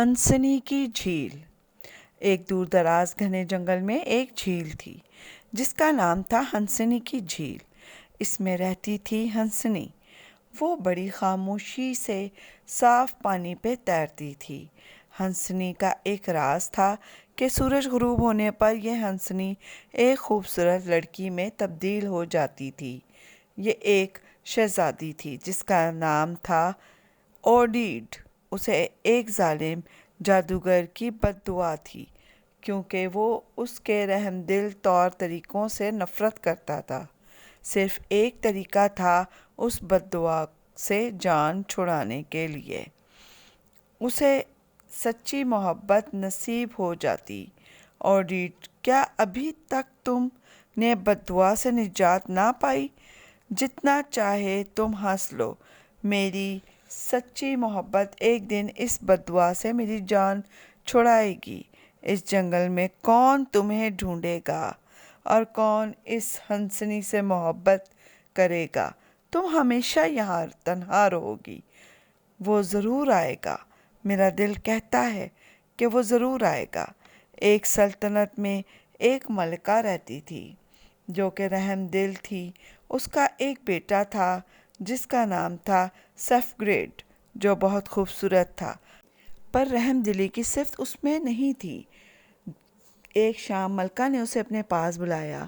ہنسنی کی جھیل۔ ایک دور دراز گھنے جنگل میں ایک جھیل تھی جس کا نام تھا ہنسنی کی جھیل۔ اس میں رہتی تھی ہنسنی۔ وہ بڑی خاموشی سے صاف پانی پہ تیرتی تھی۔ ہنسنی کا ایک راز تھا کہ سورج غروب ہونے پر یہ ہنسنی ایک خوبصورت لڑکی میں تبدیل ہو جاتی تھی۔ یہ ایک شہزادی تھی جس کا نام تھا اوڈیڈ۔ اسے ایک ظالم جادوگر کی بد دعا تھی کیونکہ وہ اس کے رحم دل طور طریقوں سے نفرت کرتا تھا۔ صرف ایک طریقہ تھا اس بد دعا سے جان چھڑانے کے لیے۔ اسے سچی محبت نصیب ہو جاتی۔ اوڈیڈ، کیا ابھی تک تم نے بد دعا سے نجات نہ پائی؟ جتنا چاہے تم ہنس لو، میری سچی محبت ایک دن اس بد دعا سے میری جان چھڑائے گی۔ اس جنگل میں کون تمہیں ڈھونڈے گا اور کون اس ہنسنی سے محبت کرے گا؟ تم ہمیشہ یہاں تنہا رہو گی۔ وہ ضرور آئے گا، میرا دل کہتا ہے کہ وہ ضرور آئے گا۔ ایک سلطنت میں ایک ملکہ رہتی تھی جو کہ رحم دل تھی۔ اس کا ایک بیٹا تھا جس کا نام تھا سیفگریڈ، جو بہت خوبصورت تھا، پر رحم دلی کی صفت اس میں نہیں تھی۔ ایک شام ملکہ نے اسے اپنے پاس بلایا۔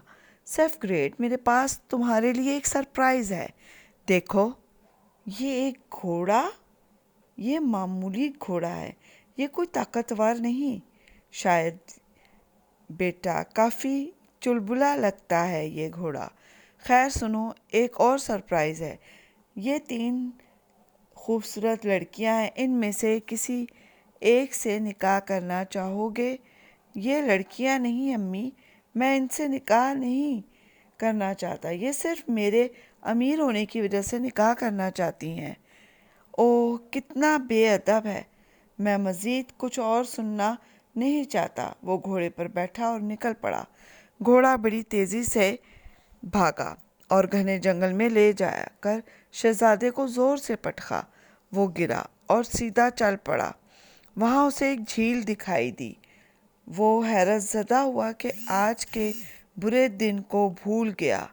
سیفگریڈ، میرے پاس تمہارے لیے ایک سرپرائز ہے۔ دیکھو، یہ ایک گھوڑا، یہ معمولی گھوڑا ہے، یہ کوئی طاقتور نہیں۔ شاید بیٹا، کافی چلبلا لگتا ہے یہ گھوڑا۔ خیر سنو، ایک اور سرپرائز ہے۔ یہ 3 خوبصورت لڑکیاں ہیں، ان میں سے کسی ایک سے نکاح کرنا چاہو گے؟ یہ لڑکیاں نہیں امی، میں ان سے نکاح نہیں کرنا چاہتا، یہ صرف میرے امیر ہونے کی وجہ سے نکاح کرنا چاہتی ہیں۔ اوہ، کتنا بے ادب ہے، میں مزید کچھ اور سننا نہیں چاہتا۔ وہ گھوڑے پر بیٹھا اور نکل پڑا۔ گھوڑا بڑی تیزی سے بھاگا اور گھنے جنگل میں لے جا کر شہزادے کو زور سے پٹخا۔ وہ گرا اور سیدھا چل پڑا۔ وہاں اسے ایک جھیل دکھائی دی۔ وہ حیرت زدہ ہوا کہ آج کے برے دن کو بھول گیا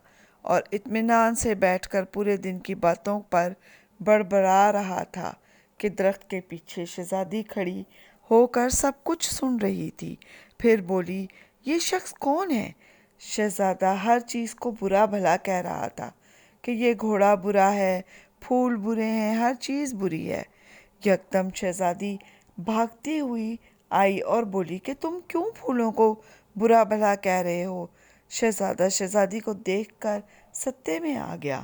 اور اطمینان سے بیٹھ کر پورے دن کی باتوں پر بڑبڑا رہا تھا کہ درخت کے پیچھے شہزادی کھڑی ہو کر سب کچھ سن رہی تھی۔ پھر بولی، یہ شخص کون ہے؟ شہزادہ ہر چیز کو برا بھلا کہہ رہا تھا کہ یہ گھوڑا برا ہے، پھول برے ہیں، ہر چیز بری ہے۔ یکدم شہزادی بھاگتی ہوئی آئی اور بولی کہ تم کیوں پھولوں کو برا بھلا کہہ رہے ہو؟ شہزادہ شہزادی کو دیکھ کر صدمے میں آ گیا۔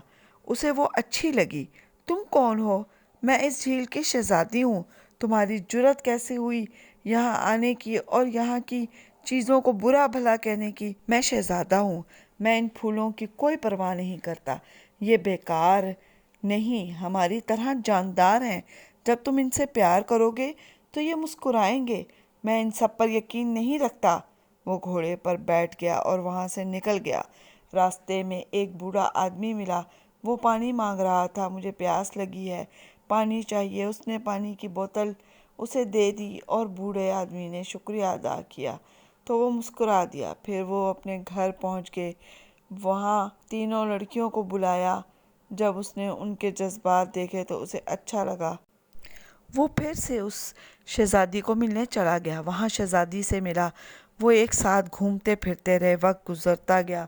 اسے وہ اچھی لگی۔ تم کون ہو؟ میں اس جھیل کی شہزادی ہوں۔ تمہاری جرأت کیسے ہوئی یہاں آنے کی اور یہاں کی چیزوں کو برا بھلا کہنے کی؟ میں شہزادہ ہوں، میں ان پھولوں کی کوئی پرواہ نہیں کرتا، یہ بیکار نہیں، ہماری طرح جاندار ہیں۔ جب تم ان سے پیار کرو گے تو یہ مسکرائیں گے۔ میں ان سب پر یقین نہیں رکھتا۔ وہ گھوڑے پر بیٹھ گیا اور وہاں سے نکل گیا۔ راستے میں ایک بوڑھا آدمی ملا۔ وہ پانی مانگ رہا تھا۔ مجھے پیاس لگی ہے، پانی چاہیے۔ اس نے پانی کی بوتل اسے دے دی اور بوڑھے آدمی نے شکریہ ادا کیا تو وہ مسکرا دیا۔ پھر وہ اپنے گھر پہنچ کے وہاں 3 لڑکیوں کو بلایا۔ جب اس نے ان کے جذبات دیکھے تو اسے اچھا لگا۔ وہ پھر سے اس شہزادی کو ملنے چلا گیا۔ وہاں شہزادی سے ملا۔ وہ ایک ساتھ گھومتے پھرتے رہے۔ وقت گزرتا گیا۔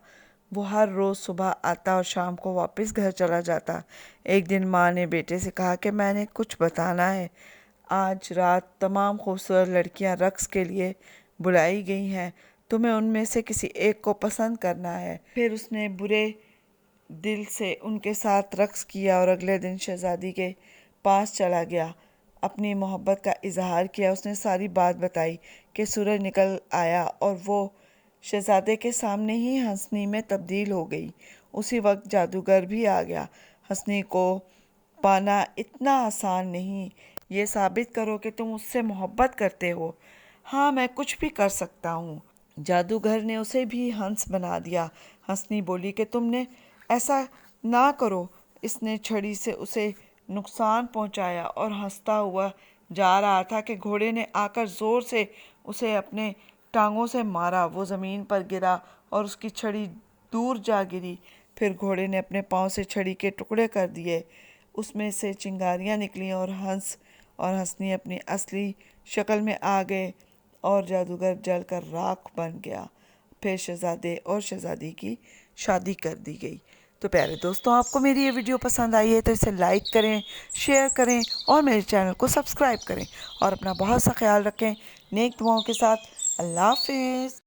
وہ ہر روز صبح آتا اور شام کو واپس گھر چلا جاتا۔ ایک دن ماں نے بیٹے سے کہا کہ میں نے کچھ بتانا ہے۔ آج رات تمام خوبصورت لڑکیاں رقص کے لیے بلائی گئی ہیں، تمہیں ان میں سے کسی ایک کو پسند کرنا ہے۔ پھر اس نے برے دل سے ان کے ساتھ رقص کیا اور اگلے دن شہزادی کے پاس چلا گیا، اپنی محبت کا اظہار کیا۔ اس نے ساری بات بتائی کہ سورج نکل آیا اور وہ شہزادے کے سامنے ہی ہنسنی میں تبدیل ہو گئی۔ اسی وقت جادوگر بھی آ گیا۔ ہنسنی کو پانا اتنا آسان نہیں، یہ ثابت کرو کہ تم اس سے محبت کرتے ہو۔ ہاں، میں کچھ بھی کر سکتا ہوں۔ جادوگر نے اسے بھی ہنس بنا دیا۔ ہنسنی بولی کہ تم نے ایسا نہ کرو۔ اس نے چھڑی سے اسے نقصان پہنچایا اور ہنستا ہوا جا رہا تھا کہ گھوڑے نے آ کر زور سے اسے اپنے ٹانگوں سے مارا۔ وہ زمین پر گرا اور اس کی چھڑی دور جا گری۔ پھر گھوڑے نے اپنے پاؤں سے چھڑی کے ٹکڑے کر دیے۔ اس میں سے چنگاریاں نکلیں اور ہنسنی اپنی اصلی شکل میں آ گئے اور جادوگر جل کر راکھ بن گیا۔ پھر شہزادے اور شہزادی کی شادی کر دی گئی۔ تو پیارے دوستوں، آپ کو میری یہ ویڈیو پسند آئی ہے تو اسے لائک کریں، شیئر کریں اور میرے چینل کو سبسکرائب کریں، اور اپنا بہت سا خیال رکھیں۔ نیک دعاؤں کے ساتھ اللہ حافظ۔